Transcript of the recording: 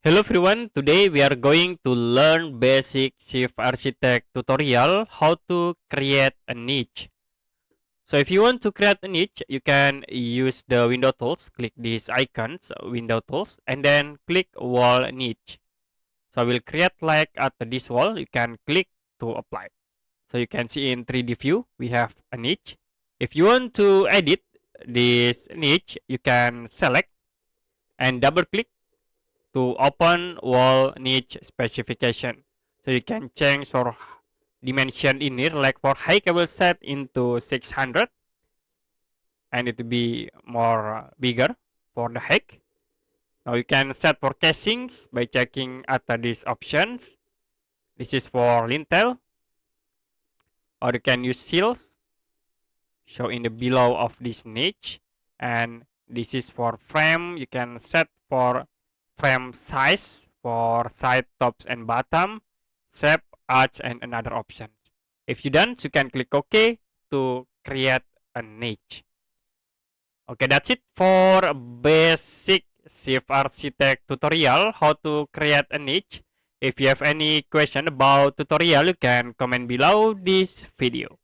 Hello everyone, today we are going to learn basic Shift Architect tutorial how to create a niche. So if you want to create a niche, you can use the window tools, click these icons, window tools, and then click wall niche. So I will create like at this wall, you can click to apply. So you can see in 3D view, we have a niche. If you want to edit this niche, you can select and double click to open wall niche specification. So you can change for dimension in here, like for height I will set into 600 and it will be more bigger for the height. Now you can set for casings by checking at these options. This is for lintel, or you can use seals show in the below of this niche, and this is for frame. You can set for frame size for side, tops, and bottom, shape, arch, and another option. If you done, you can click OK to create a niche. Okay, that's it for basic Shift Architect tutorial how to create a niche. If you have any question about tutorial, you can comment below this video.